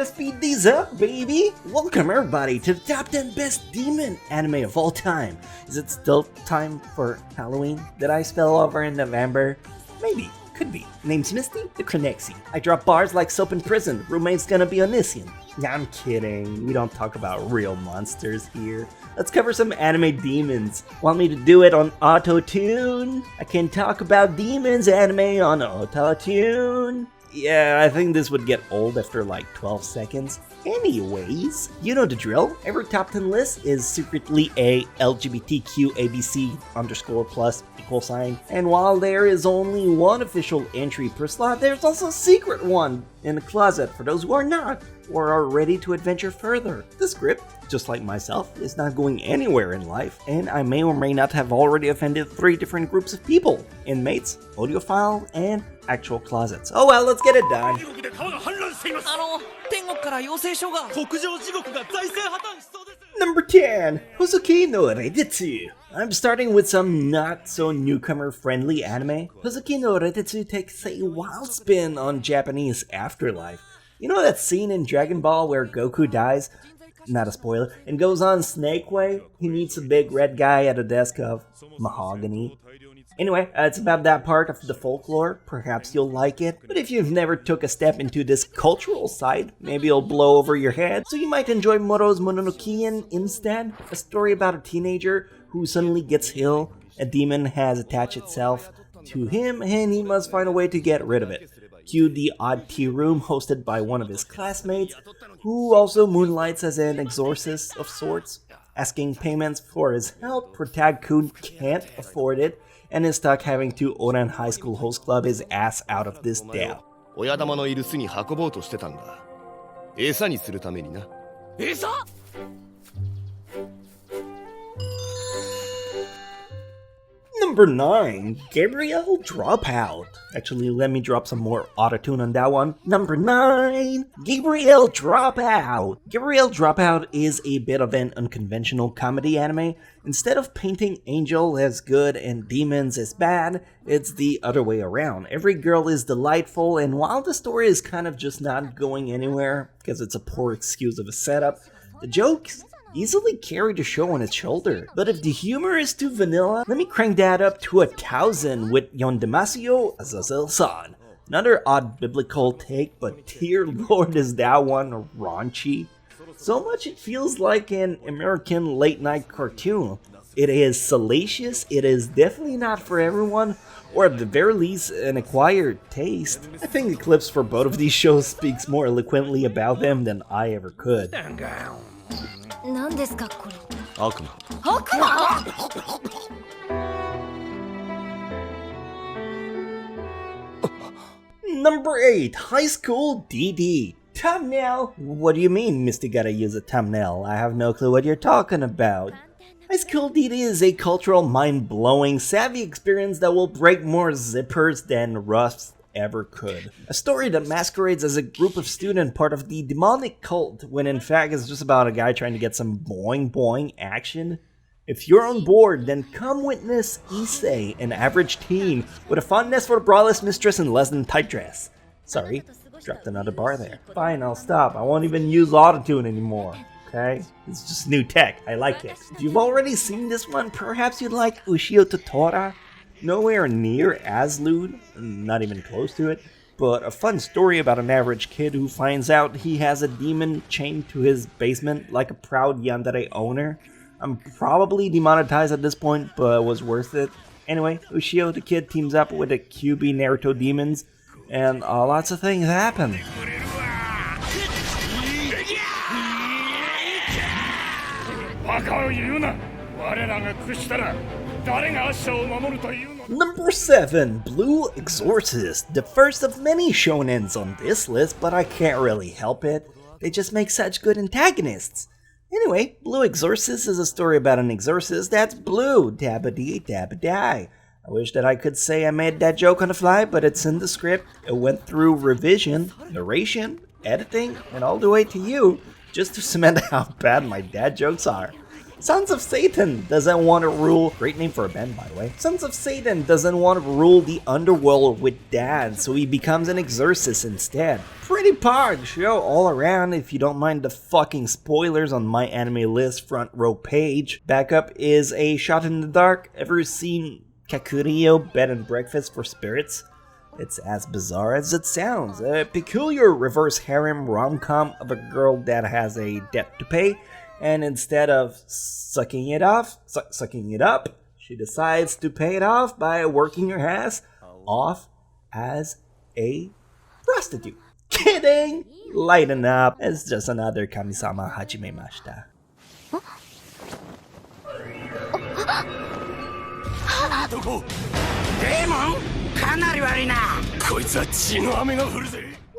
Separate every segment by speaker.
Speaker 1: gotta speed these up, baby! Welcome everybody to the top 10 best demon anime of all time. Is it still time for Halloween? Did I spill over in November? Maybe. Could be. Name's Misty, the Chronexia. I drop bars like soap in prison. Roommate's gonna be omniscient. Nah, I'm kidding. We don't talk about real monsters here. Let's cover some anime demons. Want me to do it on auto-tune? I can talk about demons anime on auto-tune. Yeah, I think this would get old after like 12 seconds. Anyways, you know the drill. Every top 10 list is secretly a LGBTQ ABC _plus equal sign. And while there is only one official entry per slot, there's also a secret one in the closet for those who are not or are ready to adventure further. The script, just like myself, is not going anywhere in life, and I may or may not have already offended 3 different groups of people: inmates, audiophile, and actual closets. Oh well, let's get it done. Number 10, Hozuki no Redetsu. I'm starting with some not so newcomer friendly anime. Hozuki no Redetsu takes a wild spin on Japanese afterlife. You know that scene in Dragon Ball where Goku dies? Not a spoiler. And goes on Snake Way? He meets a big red guy at a desk of mahogany. Anyway, it's about that part of the folklore. Perhaps you'll like it. But if you've never took a step into this cultural side, maybe it'll blow over your head. So you might enjoy Moro's Mononoke instead. A story about a teenager who suddenly gets ill. A demon has attached itself to him and he must find a way to get rid of it. Cue the odd tea room hosted by one of his classmates, who also moonlights as an exorcist of sorts, asking payments for his help. Protag-kun can't afford it, and is stuck having to Oran High School Host Club his ass out of this debt. Number 9, Gabriel Dropout. Actually, let me drop some more autotune on that one. Number 9, Gabriel Dropout. Gabriel Dropout is a bit of an unconventional comedy anime. Instead of painting Angel as good and demons as bad, it's the other way around. Every girl is delightful, and while the story is kind of just not going anywhere because it's a poor excuse of a setup, the jokes easily carry the show on its shoulder. But if the humor is too vanilla, let me crank that up to 1,000 with Yondemasio Azazel-san. Another odd biblical take, but dear lord is that one raunchy. So much it feels like an American late night cartoon. It is salacious, it is definitely not for everyone, or at the very least an acquired taste. I think the clips for both of these shows speaks more eloquently about them than I ever could. Number 8, High School DD. Thumbnail? What do you mean, Misty gotta use a thumbnail? I have no clue what you're talking about. High School DD is a cultural, mind-blowing, savvy experience that will break more zippers than Rust ever could. A story that masquerades as a group of students part of the demonic cult, when in fact it's just about a guy trying to get some boing boing action. If you're on board, then come witness Issei, an average teen with a fondness for a braless mistress in less than tight dress. Sorry, dropped another bar there. Fine, I'll stop. I won't even use autotune anymore. Okay? It's just new tech. I like it. If you've already seen this one, perhaps you'd like Ushio Totora. Nowhere near as lewd, not even close to it, but a fun story about an average kid who finds out he has a demon chained to his basement like a proud yandere owner. I'm probably demonetized at this point, but it was worth it. Anyway, Ushio the kid teams up with the QB Naruto demons, and lots of things happen. Number 7, Blue Exorcist. The first of many shonens on this list, but I can't really help it. They just make such good antagonists. Anyway, Blue Exorcist is a story about an exorcist that's blue. Dabba-dee, dabba-die. I wish that I could say I made that joke on the fly, but it's in the script. It went through revision, narration, editing, and all the way to you, just to cement how bad my dad jokes are. Sons of Satan doesn't want to rule, great name for a band by the way, Sons of Satan doesn't want to rule the underworld with dad, so he becomes an exorcist instead. Pretty pog show all around if you don't mind the fucking spoilers on my anime list front row page. Backup is a shot in the dark. Ever seen Kakurio Bed and Breakfast for Spirits? It's as bizarre as it sounds. A peculiar reverse harem rom-com of a girl that has a debt to pay, and instead of sucking it up, she decides to pay it off by working her ass off as a prostitute. Kidding! Lighten up. It's just another Kami-sama Hajimemashita.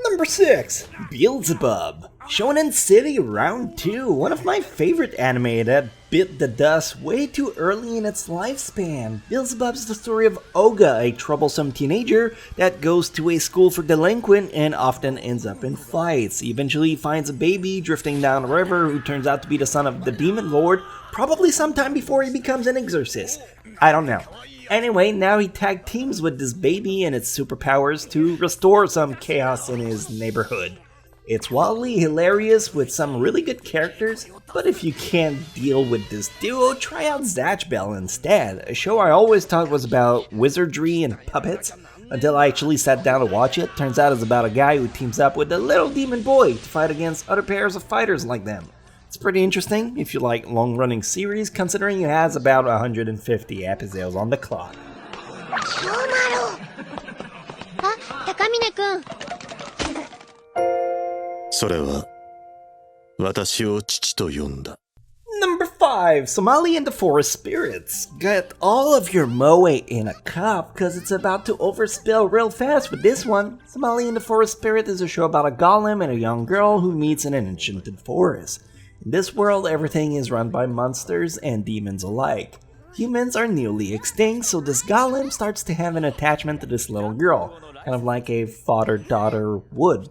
Speaker 1: Number 6. Beelzebub. Shonen City Round 2, one of my favorite anime that bit the dust way too early in its lifespan. Beelzebub is the story of Oga, a troublesome teenager that goes to a school for delinquent and often ends up in fights. He eventually finds a baby drifting down a river who turns out to be the son of the demon lord, probably sometime before he becomes an exorcist. I don't know. Anyway, now he tag teams with this baby and its superpowers to restore some chaos in his neighborhood. It's wildly hilarious with some really good characters, but if you can't deal with this duo, try out Zatch Bell instead, a show I always thought was about wizardry and puppets, until I actually sat down to watch it. Turns out it's about a guy who teams up with a little demon boy to fight against other pairs of fighters like them. It's pretty interesting if you like long-running series, considering it has about 150 episodes on the clock. Number 5. Somali and the Forest Spirits. Get all of your moe in a cup, cause it's about to overspill real fast with this one. Somali and the Forest Spirit is a show about a golem and a young girl who meets in an enchanted forest. In this world, everything is run by monsters and demons alike. Humans are nearly extinct, so this golem starts to have an attachment to this little girl, kind of like a father-daughter would.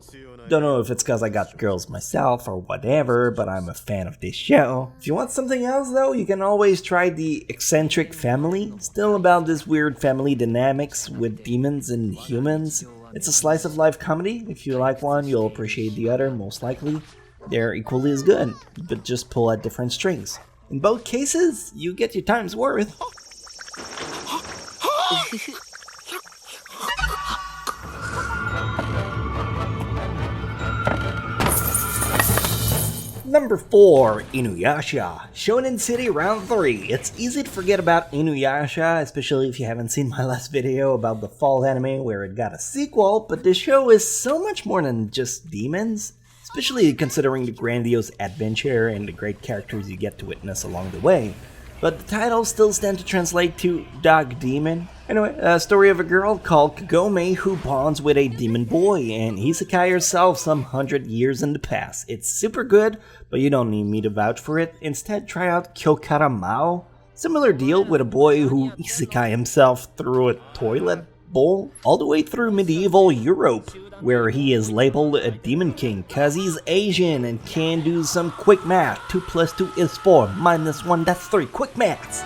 Speaker 1: Don't know if it's cause I got girls myself or whatever, but I'm a fan of this show. If you want something else though, you can always try The Eccentric Family, still about this weird family dynamics with demons and humans. It's a slice of life comedy. If you like one, you'll appreciate the other, most likely. They're equally as good, but just pull at different strings. In both cases, you get your time's worth. Number 4. Inuyasha. Shonen City Round 3. It's easy to forget about Inuyasha, especially if you haven't seen my last video about the fall anime where it got a sequel, but this show is so much more than just demons. Especially considering the grandiose adventure and the great characters you get to witness along the way. But the title still stands to translate to Dog Demon. Anyway, a story of a girl called Kagome who bonds with a demon boy, and isekai herself some 100 years in the past. It's super good, but you don't need me to vouch for it. Instead, try out Kyokara Mao. Similar deal with a boy who isekai himself through a toilet bowl all the way through medieval Europe, where he is labeled a demon king cause he's Asian and can do some quick math. 2 + 2 is 4, -1 that's 3. Quick maths!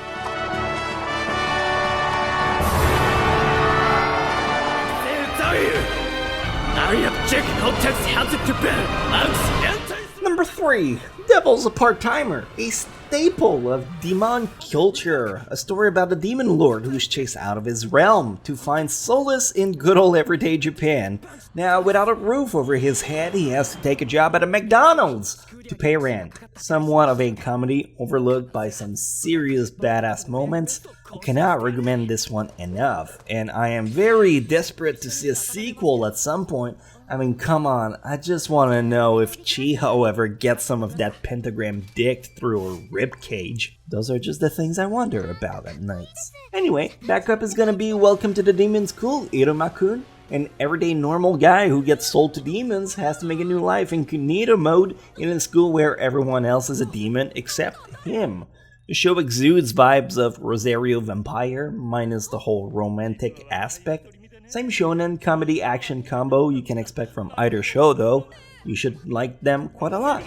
Speaker 1: Number 3. Devil's a Part-Timer, a staple of demon culture, a story about a demon lord who's chased out of his realm to find solace in good old everyday Japan. Now, without a roof over his head, he has to take a job at a McDonald's to pay rent. Somewhat of a comedy overlooked by some serious badass moments. I cannot recommend this one enough, and I am very desperate to see a sequel at some point. I mean, come on, I just want to know if Chiho ever gets some of that pentagram dick through her ribcage. Those are just the things I wonder about at nights. Anyway, backup is gonna be Welcome to the Demon School, iruma-kun. An everyday normal guy who gets sold to demons has to make a new life in incognito mode in a school where everyone else is a demon except him. The show exudes vibes of Rosario Vampire, minus the whole romantic aspect. Same shonen comedy action combo you can expect from either show though. You should like them quite a lot.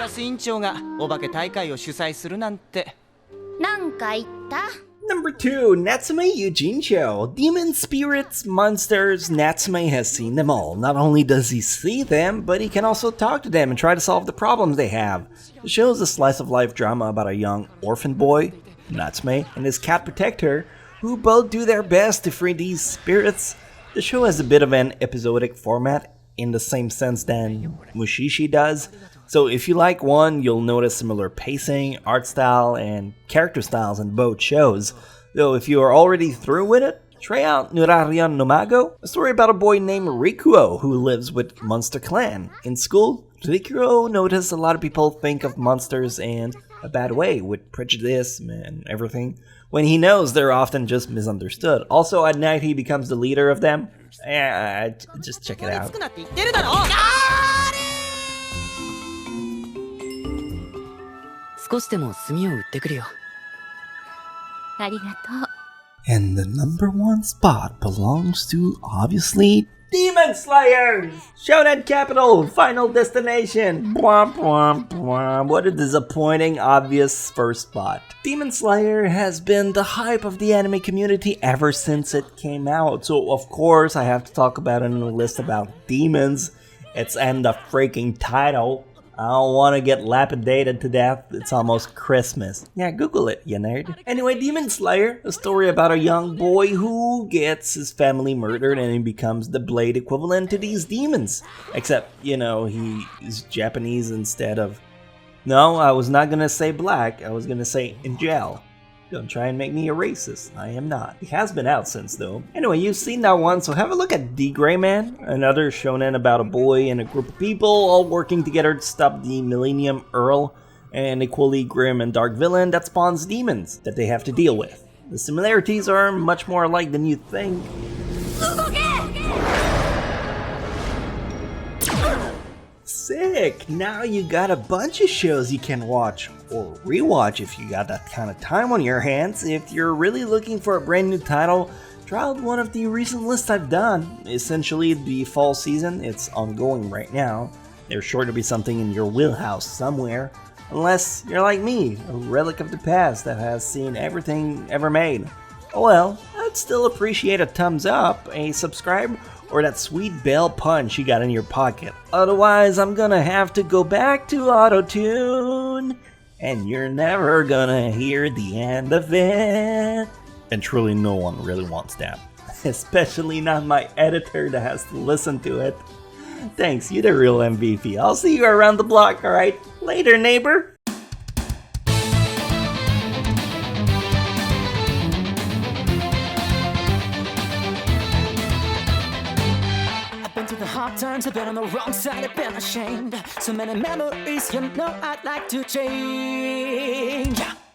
Speaker 2: ラス委員長がお化け大会を主催するなんて。
Speaker 3: なんか言った？
Speaker 1: Number 2, Natsume Yujincho. Demon, spirits, monsters, Natsume has seen them all. Not only does he see them, but he can also talk to them and try to solve the problems they have. The show is a slice-of-life drama about a young orphan boy, Natsume, and his cat protector, who both do their best to free these spirits. The show has a bit of an episodic format in the same sense than Mushishi does. So if you like one, you'll notice similar pacing, art style, and character styles in both shows. Though if you are already through with it, try out Nurarion no Mago, a story about a boy named Rikuo who lives with Monster Clan. In school, Rikuo noticed a lot of people think of monsters in a bad way, with prejudice and everything, when he knows they're often just misunderstood. Also, at night he becomes the leader of them. Just check it out.
Speaker 4: 少しでも炭を売ってくるよ。
Speaker 3: ありがとう。
Speaker 1: And the number 1 spot belongs to, obviously, Demon Slayers! Shonen Capital, Final Destination! Bwomp, bwomp, bwomp. What a disappointing, obvious first spot. Demon Slayer has been the hype of the anime community ever since it came out, so of course I have to talk about it in a list about demons. It's in the freaking title. I don't want to get lapidated to death. It's almost Christmas. Yeah, Google it, you nerd. Anyway, Demon Slayer, a story about a young boy who gets his family murdered and he becomes the blade equivalent to these demons. Except, you know, he is Japanese instead of... No, I was not gonna say black. I was gonna say in jail. Don't try and make me a racist. I am not. It has been out since though. Anyway, you've seen that one, so have a look at D Gray Man, another shonen about a boy and a group of people all working together to stop the Millennium Earl, an equally grim and dark villain that spawns demons that they have to deal with. The similarities are much more alike than you think. Sick! Now you got a bunch of shows you can watch, or rewatch if you got that kind of time on your hands. If you're really looking for a brand new title, try out one of the recent lists I've done. Essentially the fall season, it's ongoing right now. There's sure to be something in your wheelhouse somewhere. Unless you're like me, a relic of the past that has seen everything ever made. Oh well, I'd still appreciate a thumbs up, a subscribe, or that sweet bell punch you got in your pocket. Otherwise, I'm gonna have to go back to auto-tune, and you're never gonna hear the end of it. And truly no one really wants that. Especially not my editor that has to listen to it. Thanks, you're the real MVP. I'll see you around the block, alright? Later, neighbor!
Speaker 4: Hard times, I've been on the wrong side, I've been ashamed. So many memories, you know I'd like to change.